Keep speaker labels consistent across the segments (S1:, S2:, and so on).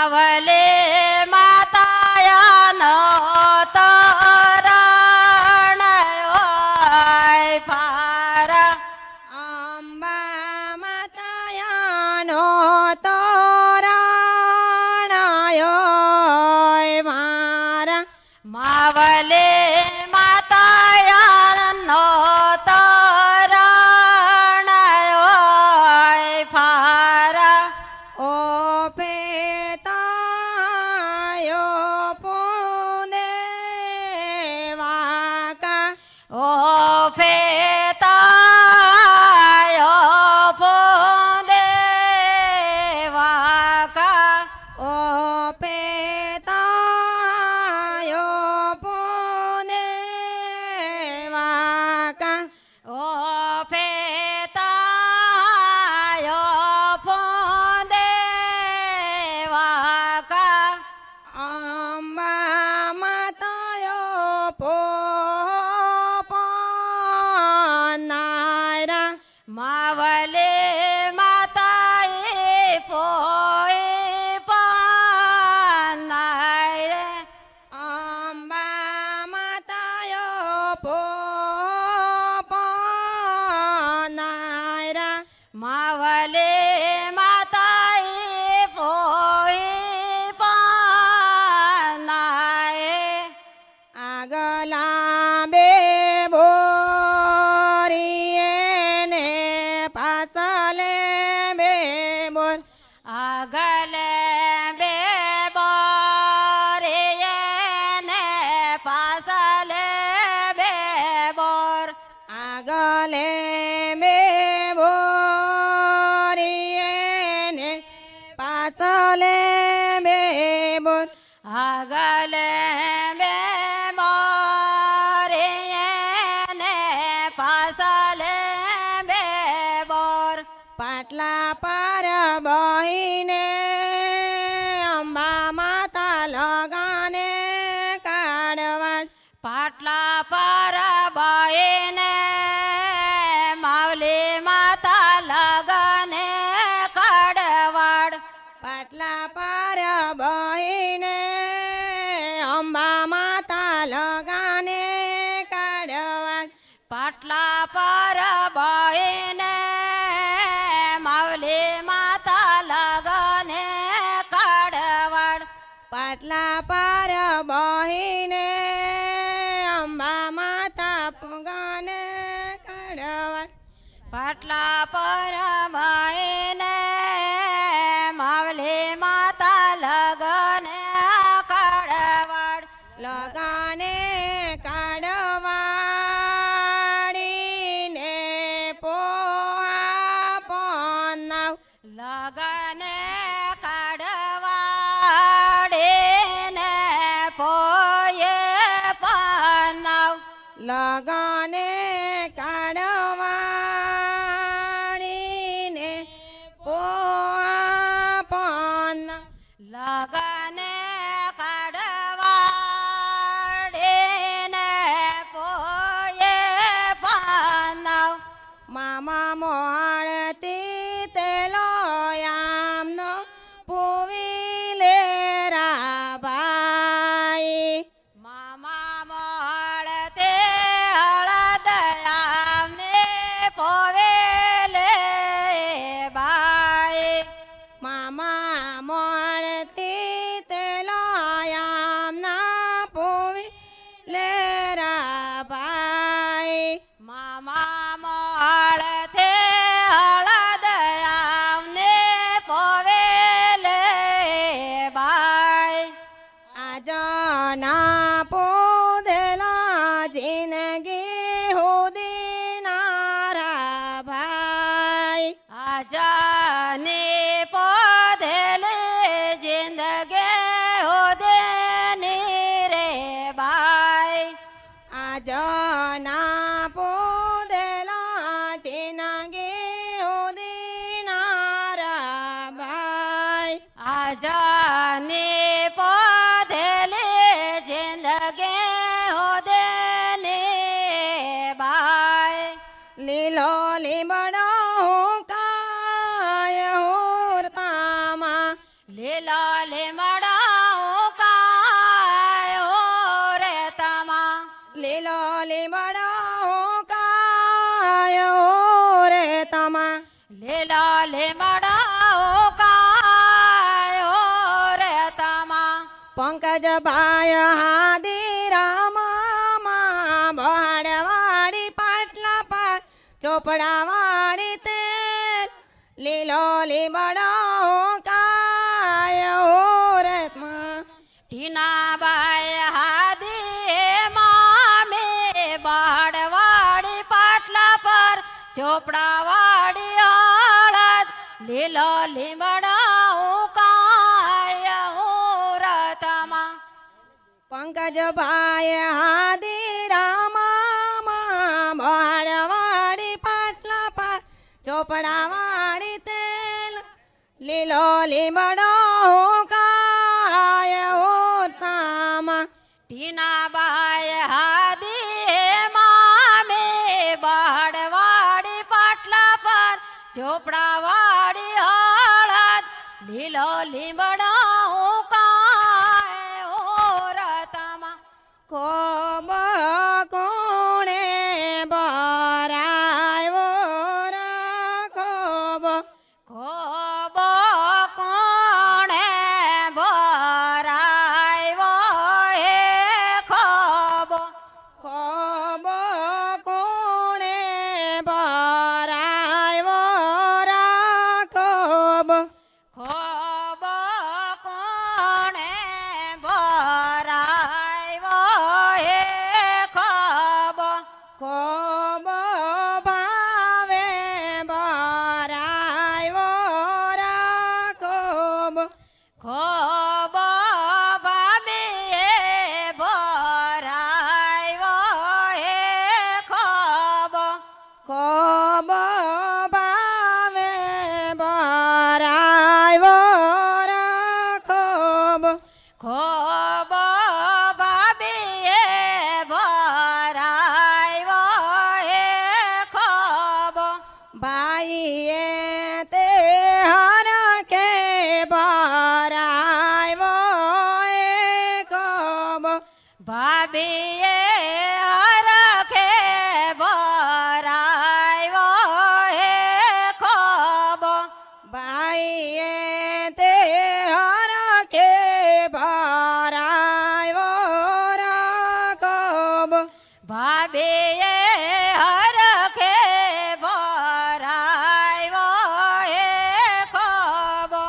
S1: मावले माताया no तरण ओय फारा
S2: અંબા માતાયાનો તોરણ ઓય મારા
S1: मावले माताया नो तरण ओय फारा
S2: ઓ પેતાયો પુને વાકા
S1: ओ फेतायो फुदेवाका
S2: ઓ પેતાયો પુને વાકા
S1: ओ फेतायो फुदेवाका
S2: અંબા માતાયો પોપનાયરા
S1: मावले माताए पोए पानाय रे
S2: અંબા માતાયો પોપનાયરા
S1: मावले माताए पोए पानाय
S2: આગલા બે બોરીએ ને પાછલે બે બોર
S1: આગલે બે બોરે ને પાછલે બે બોર
S2: આગલે બે બોરીએ ને પાછલે બે બોર
S1: આગલે બે બોરે ને પાછલે બે બોર
S2: પાટલા પર બહીને અંબા માતા લગાને કાઢવાડ
S1: પાટલા પર બાઈને માવલી માતા લગને કાઢવાડ
S2: પાટલા પર બહીને અંબા માતા લગાને કાઢવાડ
S1: પાટલા પર બાઈને માવલી માતા લગને કાઢવાડ
S2: પાટલા પર બહીને અંબા માતા પગાને કાઢવાડ
S1: પાટલા પર બાઈને માવલી માતા લગને કાઢવાડ
S2: લગાને કાઢવાડીને પોહા પનાવ
S1: લગને કાઢવાડેને પોયે પનાવ
S2: લગાને કાઢવાડીને પોહા પનાવ
S1: લગને કાઢવાડેને પોયે પનાવ
S2: મામા મોળતી તેલો યામનો પુવી લેરા ભાઈ
S1: મામા મળતે હળદ આમને પોવેલે બાઈ
S2: મામા મોળતી તેલો યામના પુવી લેરા ભાઈ
S1: મામા મળતે હળદ આમને પોવેલે બાઈ
S2: આજના પોદેલા જિંદગી હુદી નારા ભાઈ
S1: આજાને પોધેલે જિંદગે હોદેની રે બાઈ
S2: આજના પોદેલા જિંદગી હુદી નારા ભાઈ
S1: આજાને પોધેલે જિંદગે હોદેની બાઈ
S2: લીલો લીમડો હું કાય હુરતામાં
S1: લીલા લેમ
S2: લીલો લીમડો કાયો રે તમા
S1: લીલા લીમડા કાયો રે તમા
S2: પંકજ ભાઈ હાદીરામા બહાડવાળી પાટલા પર ચોપડાવાળી તેલ લીલો લીમડો કાયો રે તમા
S1: ટીનાબાઈ હાદી મામે બાળવાડી પાટલા પર ચોપડાવાડી આળત લીલો લીમડા કાય રતમાં
S2: પંકજ ભાઈ હાદીરામા બહાડવાળી પાટલા પર ચોપડાવાળી તેલ લીલો લીમડો કાયો તામા
S1: ટીનાબાઈ હાદી મામે બાળવાડી પાટલા પર ચોપડાવાડી આળત લીલો લીમડા કાય રતમાં
S2: કોબ કોણે બરાયો રાખોબ
S1: ખોબો કોણે ભરાયો હે ખોબો
S2: કોબ કોણે બરાયો રાખોબ
S1: ખોબો કોણે ભરાયો હે ખોબો
S2: કોબ ભાવે બરાયો રાખોબ
S1: ખોબો ભાભીએ ભરાયો હે ખોબો
S2: કોબ ભાવે બરાયો રાખોબ
S1: ખોબો ભાભીએ ભરાયો હે ખોબો
S2: ભાઈએ તે હરકે બરાયો એ કોબ
S1: ભાભીએ હરખે ભરાયો હે ખોબો
S2: ભાઈએ તે હરકે બરાયો રાખોબ
S1: ભાભીએ હરખે ભરાયો હે ખોબો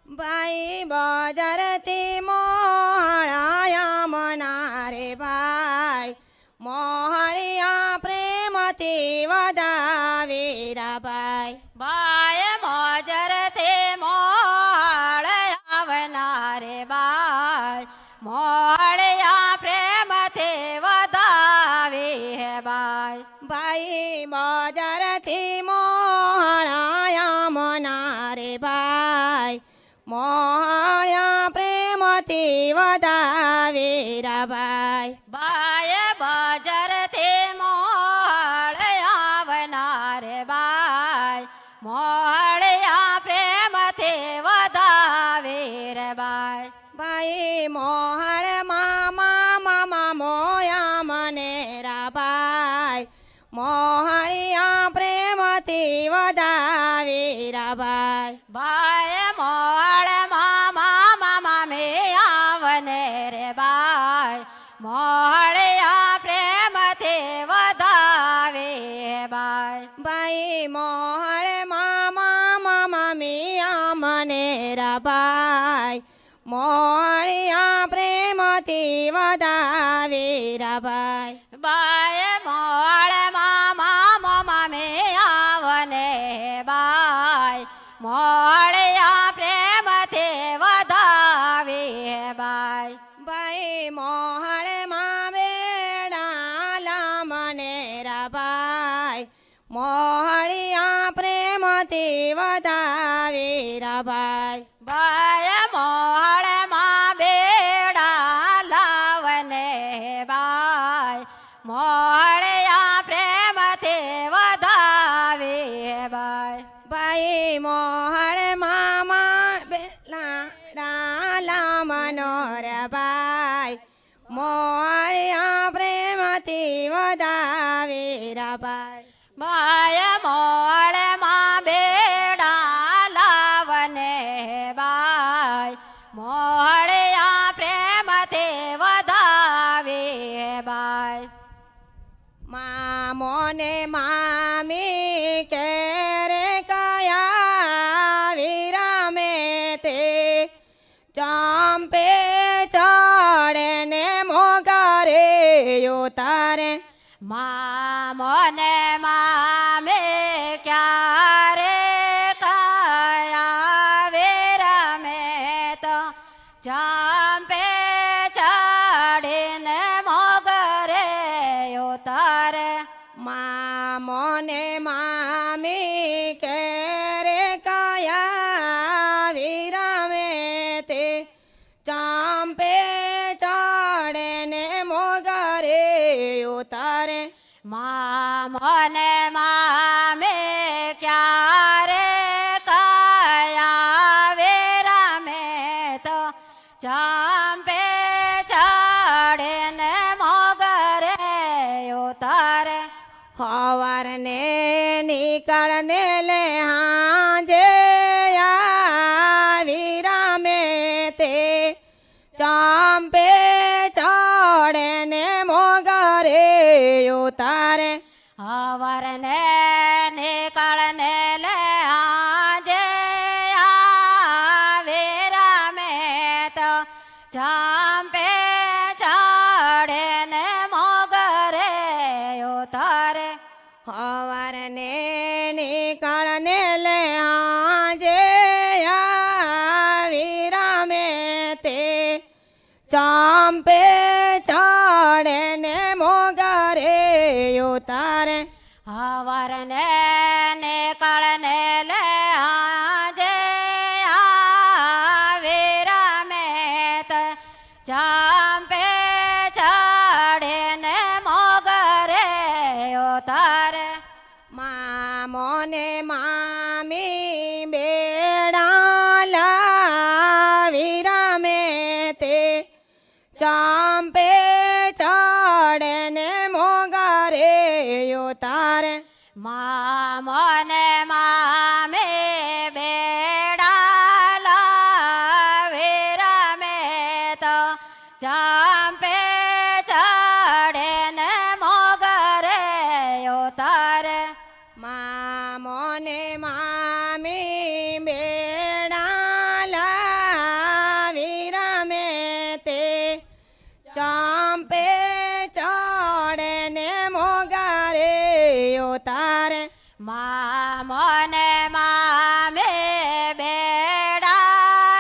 S2: ભાઈ બજારથી મોહળાયા મનારે ભાઈ મોહળિયા પ્રેમથી વધાવીરા ભાઈ
S1: બાય મોજરથી મોળ આવનારે બાય મોળિયા પ્રેમથી વધાવી હે બાય
S2: ભાઈ બજારથી મોહળાયા મનારે ભાઈ મોહળિયા પ્રેમથી વધાવીરા ભાઈ
S1: બાય બજારથી મોળ આવનારે બાય મોળિયા પ્રેમથી વધાવે રે બાય
S2: ભાઈ મોહળ મામા મામા મોયા મને રાભાઈ મોહળિયા પ્રેમથી વધાવી રાભાઈ
S1: બાય મોળ મામા મામા મે આવને રે બાય મોળિયા પ્રેમથી વધાવે બાય
S2: ભાઈ મોહળ મામા મામા મિયા મને રાભાઈ મોહળિયા પ્રેમથી વધાવી રાભાઈ
S1: બાય મોળ મામા મામા મે આવને બાય મોળિયા પ્રેમથી વધાવે બાય
S2: ભાઈ મોહળ માં બેડાલા મને રાભાઈ મોહળિયા પ્રેમથી વધાવી રાભાઈ
S1: બાય મોળ માં બેડા લાવને બાય મોળિયા પ્રેમથી વધાવે બાય
S2: ભાઈ મોહળ મામા બેડાલા મનોર ભાઈ મોહળિયા પ્રેમ પ્રેમથી વધાવે રાભાઈ
S1: બાય મોહળે માં બેડા લાવને બાય મોહળિયા પ્રેમથી વધાવે બાય
S2: મામોને મામી કેરે કયા વિરામે તે ચાંપે ચડે ને મોગરે ઉતારે
S1: મામોને મામે ક્યારે કયા વિરામે તો ચાંપે ચડીને મોગરે ઉતારે
S2: મામોને મામી કેરે કયા વિરામે તે ચાંપે ચડે ને મોગરે ઉતારે
S1: મામોને મામે ક્યારે કયા વિરામે તો ચાંપે ચડીને મોગરે ઉતારે
S2: હવારને નીકળને લે હાજે વિરામે તે ચાંપે ચડે ને મોગરે ઉતારે
S1: હવરને નીકળને લે આજે વિરામે તો ચાંપે ચડે ને મોગરે ઉતારે
S2: હવારને નીકળને લે હાજે વિરામે તે ચાંપે ચડે ને મોગરે ઉતારે
S1: હવરને નીકળને લે આજે વિરામે તો ચાંપે ચડે ને મોગરે ઉતારે
S2: મામોને મામી બેડા વિરામે તે ચાંપે ચડે ને મોગરે ઉતારે
S1: મામોને મામે બેડા વિરામે તો ચાંપે ચડે ને મોગરે ઉતારે
S2: મામોને મામી બેડા વિરામે તે ચાંપે ચડે ને મોગરે ઉતારે
S1: મામોને મામે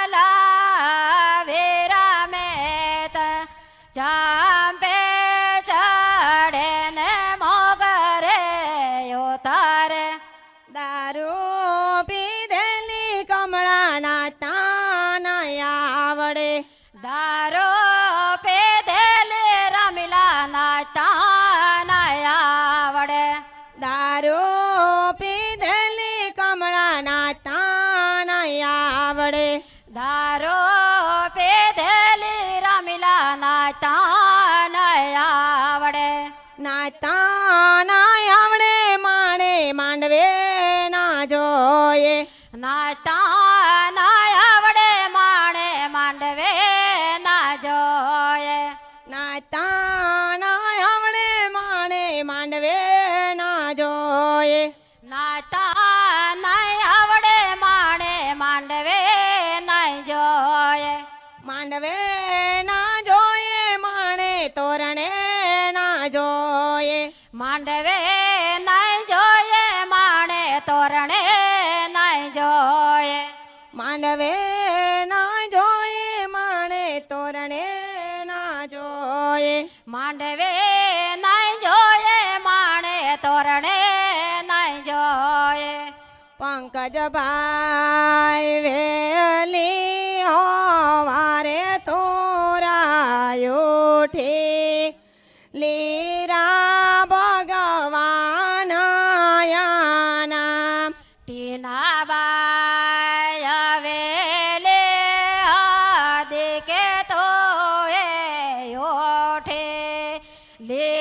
S1: બેડા વિરામે તો ચાંપે ચડે ને મોગરે ઉતારે
S2: દારૂ પીધેલી કમળાના તાન આવડે
S1: દારો પેધેલે રમીલાના તાન આવડે
S2: દારૂ પીધેલી કમળાના તાન આવડે
S1: દારો પેધેલી રમીલાના તાન આવડે
S2: ના તાન આવડે માણે માંડવે ના જોયે
S1: નાતા ના આવડે માણે માંડવે ના જોયે
S2: ના તાન આવડે માણે માંડવે ના જોયે
S1: નાતા ના આવડે માણે માંડવે નહીં જોયે
S2: માંડવે ના જોયે માણે તોરણે ના જોયે
S1: માંડવે નહીં જોયે માણે તોરણે નહીં જોયે
S2: માંડવે ના જોયે માણે તોરણે ના જોયે
S1: માંડવે નહીં જોયે માણે તોરણે નહીં જોયે
S2: પંકજભાઈ વેલી હોવારે તોરાયો ઉઠી લીરા ભગવાન નામ
S1: ટીનાબાઈ આવેલે આદિ કે તો એ ઓઠે લે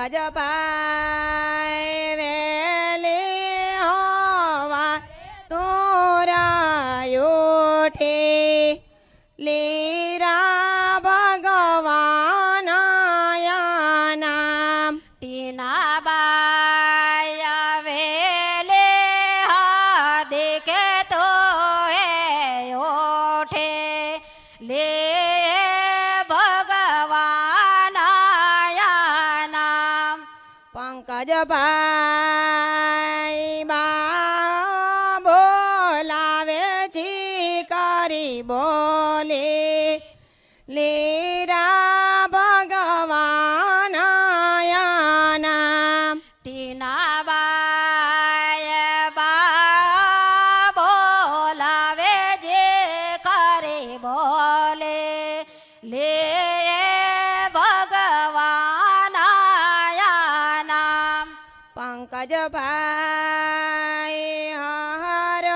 S2: પંકજભાઈ વેલી હોવા તોરાયો ઠે લીરા ભગવાન નામ
S1: ટીનાબાઈ આવેલે હાદિકે તો હે ઓઠે લે ભગવાન નામ
S2: પંકજભાઈ બા બોલાવે જી કરી બોલે લીરા ભગવાન નામ
S1: ટીનાબાઈ બા બોલાવે જે કરે બોલે લે ભગવાન નામ
S2: પંકજભાઈ હર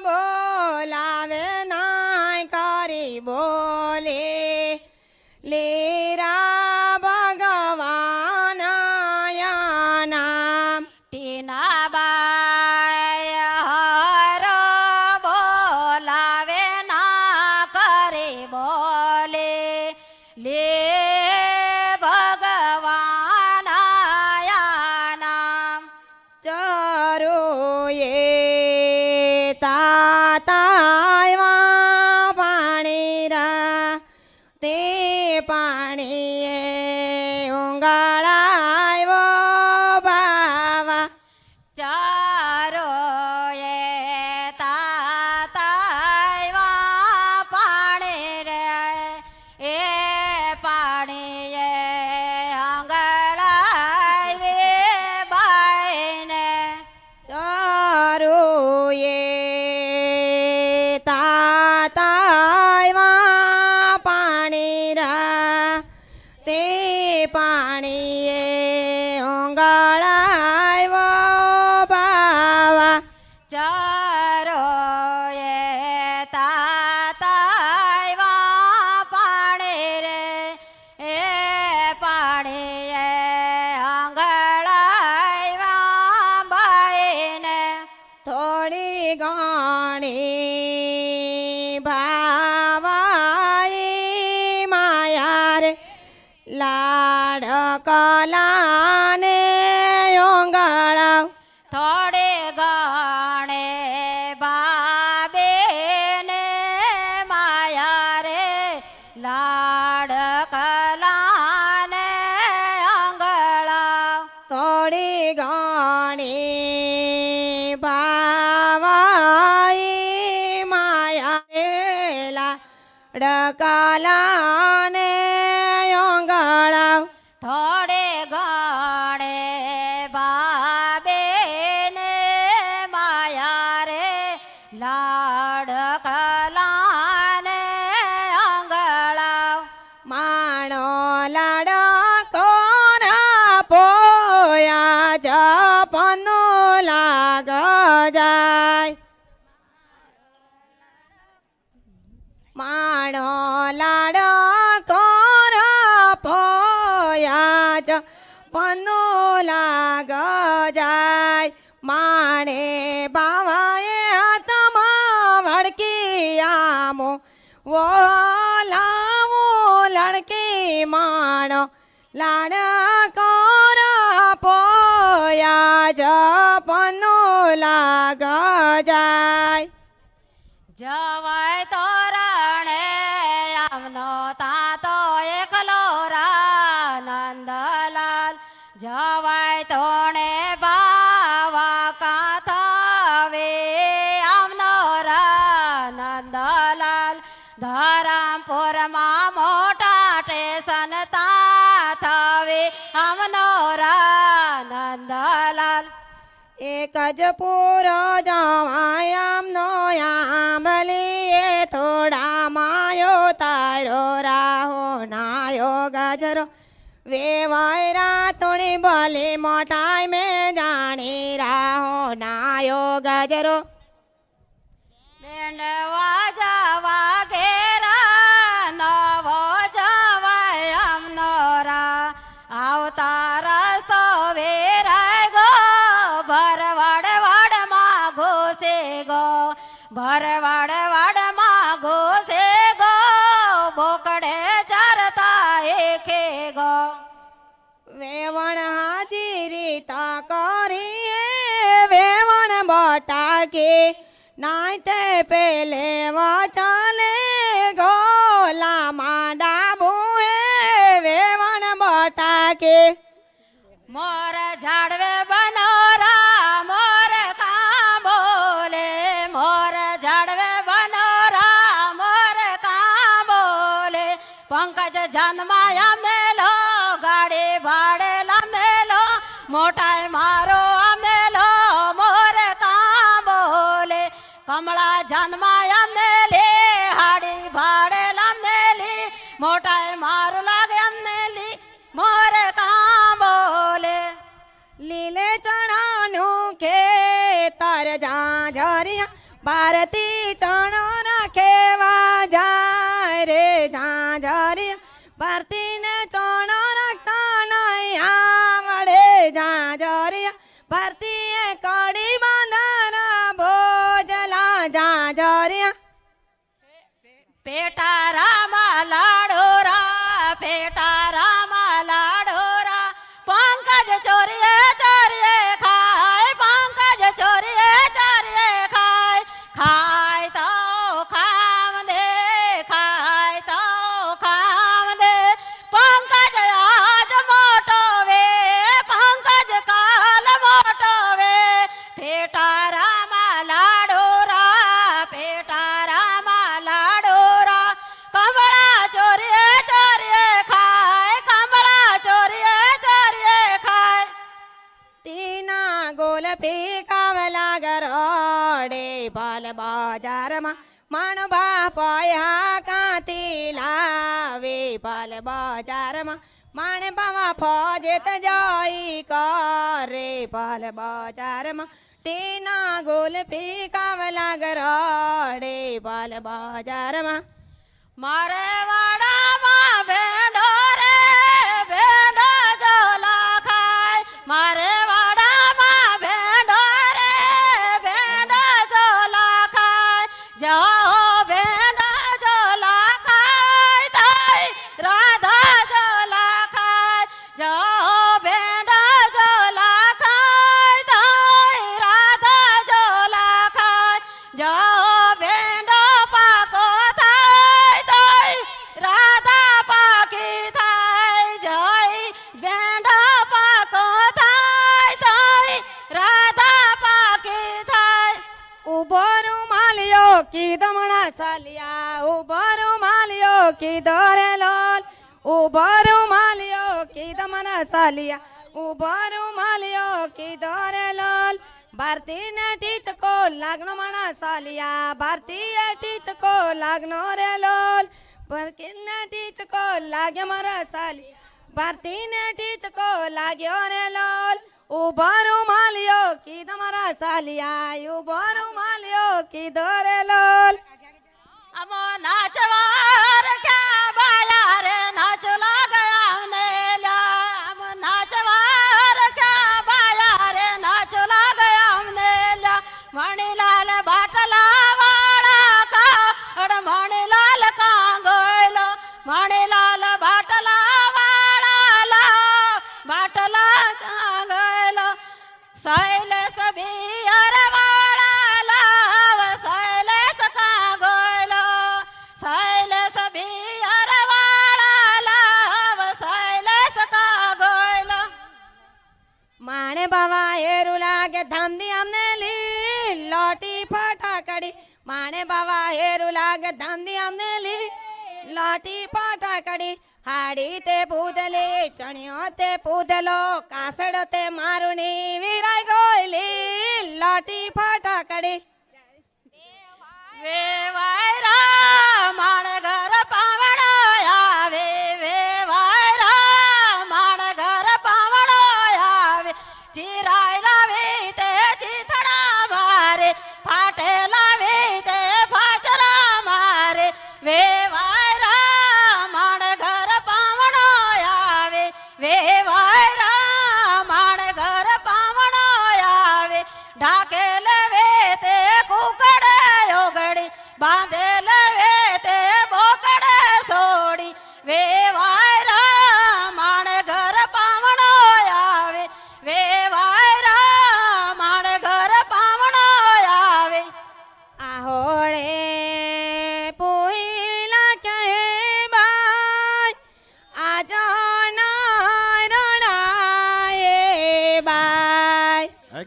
S2: બોલાવે નાય કરી બોલે લીરા ભગવાન નામ
S1: ટીનાબાઈ હર બોલાવે ના કરે બોલે લે ભગવાન નામ
S2: ચરોએ તાતાયવા પાણી રા તે પાણીએ ઉંગાળાયો બાવા
S1: ચારો એ તાતાયવા પાણી રે એ પાણી એ આંગળાવે બાઈને
S2: ચરોએ તાતાયવા પાણી રા તે પાણીએ ઉંગાળાયો બાવા
S1: ચારો એ તાતાયવા પાણી રે એ પાણી એ આંગળાવ્યા બાઈને
S2: થોડી ઘણી ભાવાઈ માયા રે લાડ કલાને ઓંગળાવ
S1: થોડે ગણે બાબે ને માયા રે લાડ કલાને આંગળા
S2: થોડી ઘણી ભાવાઈ માયા રે લાડ કલાને ઓંગળાવ
S1: થોડે ગણે બાબે ને માયા રે લાડ કલાને આંગળા
S2: માણો લાડ કોરા પોયા જપનો લાગ જાય માણો લાડ કોરા પોયા જપનો લાગ જાય માણે બાવાએ હાથમાં વળકી આમો લાવો લડકી માણો લાડ કોર પોયા જપનો લાગ જાય
S1: જવાય તોરણે આમનો તાતો એકલો રા નંદલાલ જવાય તોણે બાવા કાથાવે આમનો રા નંદલાલ ધરમપુરમાં મોટા સ્ટેશન તાથાવે આમનો રા નંદલાલ
S2: એક જ પૂરો જવાયામનો આંબલીએ થોડા માયો તારો રાહો નાયો ગજરો વેવાયરા તોડી બોલી મોટાઈ મેં જાણી રાહો નાયો ગજરો
S1: બેંડવા જવા ઘેરા નવો જવાય આમનો રા આવતા રસ્તા બોકડે ચરતા એકે ગો
S2: વેવણ હાજીરી તા કરીએ વેવણ બટાકે નાય તે પેલે વાચાલે ગોલા માંડા બુએ વેવણ બટાકે
S1: મોર ઝાડવે બનોરા મોર કાં બોલે મોર ઝાડવે બનોરા મોર કાં બોલે પંકજ જન્માયા મેલો ગાડી ભાડે લંબેલો મોટાય મારો અમેલો મોર કાં બોલે કમળા જન્માયા મેલે હાડી ભાડે લંબેલી મોટાય મારું લાગે અમનેલી મોર કાં બોલે
S2: લીલે ચણાનું ખેતર ઝાઝરિયા ભારતી ચણો રાખેવા જાય રે ઝાઝરિયા ભારતીને ચણો રાખતા નહીં આવડે ઝાઝરિયા ભારતીએ કડી બાંધના ભોજલા ઝાઝરિયા
S1: પેટા રામા લાડોરા પેટા રામા લાડોરા પંકજ ચોરીએ ચોરીએ ખાય પંકજ ચોરીએ ચોરીએ ખાય ખાય તો ખાવ દે ખાય તો ખાવ દે પંકજ આજ મોટો વે પંકજ કાલ મોટો વે પેટા રામા લાડોરા પેટા રામા લાડોરા કમળા ચોરીએ ચોરીએ ખાય કમળા ચોરીએ ચોરીએ ખાય
S2: તીના ગોલ પીકાવલા ગરોડે પાલ બજારમાં માણબા પયા કાંતી લાવે પાલ બજારમાં માણબા ફોજેત જોઈ કરે પાલ બજારમાં તીના ગોલ પીકાવલા ગરોડે પાલ બજારમાં
S1: મારે વાડામાં ભેંડો રે ભેંડો જોલા ખાય મારે વાડામાં ભેંડો રે ભેંડો જોલા ખાય જાઓ ભેંડો જોલા ખાય તાઈ રાધા જોલા ખાય જાઓ ભેંડો જોલા ખાય તાઈ રાધા જોલા ખાય જાઓ ભેંડો પાકો થાય તોય રાધા પાકી થાય જય ભેંડો પાકો થાય તોય રાધા પાકી થાય
S2: ઉભો રૂમાલિયો કીધમણા સાલિયા ઉભો રૂમાલિયો કીધો રે લોલ ઉભો રૂમાલિયો કીધમણા સાલિયા ઉભો રૂમાલિયો કીધો રે લોલ ભારતીને ટીચકો લાગનો મણા સાલિયા ભારતીય ટીચકો લાગનો રે લોલ ભરકીને ટીચકો લાગે મારા સાલી ભારતીને ટીચકો લાગ્યો રે લોલ ઉભો રૂમાલિયો કીધો મારા સાલિયા ઉભો રૂમાલિયો કીધો રે લોલ
S1: અમો નાચવાર ક્યાં બાયા રે નાચલા ગયા ને લ્યા અમ નાચવાર ક્યાં બાયા રે નાચલા ગયા ને લ્યા મણીલાલ બાટલા વાળા કાડ મણીલાલ કાંગોયલો મણીલાલ બાટલા વાળા લા બાટલા કાંગોયલો શૈલેષ બિયર વાળા લાવ શૈલેષ કાંગોયલો શૈલેષ બિયર વાળા લાવ શૈલેષ કાંગોયલો
S2: માણે બાવા હેરું લાગે ધામદી અમને લી લોટી ફટાકડી માણે બાવા હેરું લાગે ધામદી અમને લી લોટી ફટાકડી હાડી તે પૂદલે ચણ્યો તે પૂદલો કાસડો તે મારુણી વિરાય ગોયલી લોટી ફટાકડી
S1: વેવાયરા માણ ઘર પાવણો આવે વેવાયરા માણ ઘર પાવણો આવે ચિરાય લાવે તે ચીથડા મારે ફાટે લાવે તે ફાચરા મારે વેવાયરા માણ ઘર પાવણો આવે વેવાયરા માણ ઘર પાવણો આવે ઢાકે લેવે તે કુકડે ઓગડી બાંધે લેવે તે બોક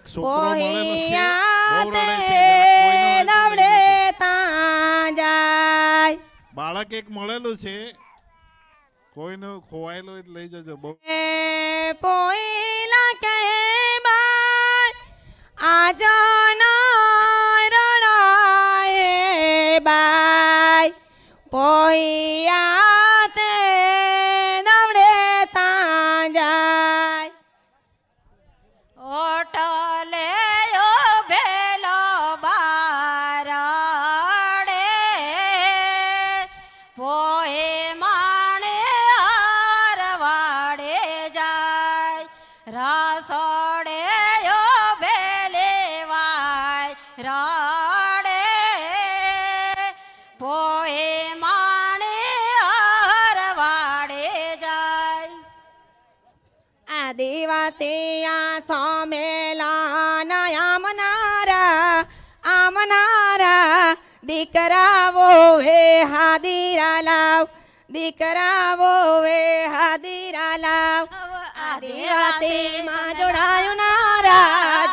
S3: છોકરો મળેલો છે
S2: પોઈયા
S3: બહુ રડે
S2: તે
S3: છે જરા કોઈનો હોય તો લઈ
S2: દવડે
S3: જજો.
S2: તાં જાય
S3: બાળક એક મળેલું છે કોઈનું ખોવાયેલું હોય તો લઈ જજો બહુ
S2: એ પોઈલા કે બાય આજના રડાય બાય પોઈયા તે દવડે તાં જાય
S1: ઓટલે ભેલો બારડે પોહે માણે હારવાડે જાય રસોડે ભેલે વાય રડે પોહે માણે હારવાડે જાય
S2: આદિવાસીયા સોમેલા આમનારા દીકરાવો હે હાદીરા લાવ દીકરાવો હે હાદીરા લાવ આદિવાસીમાં જોડાયું નારા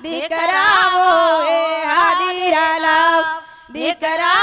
S2: દીકરાવો હે હાદીરા લાવ દીકરા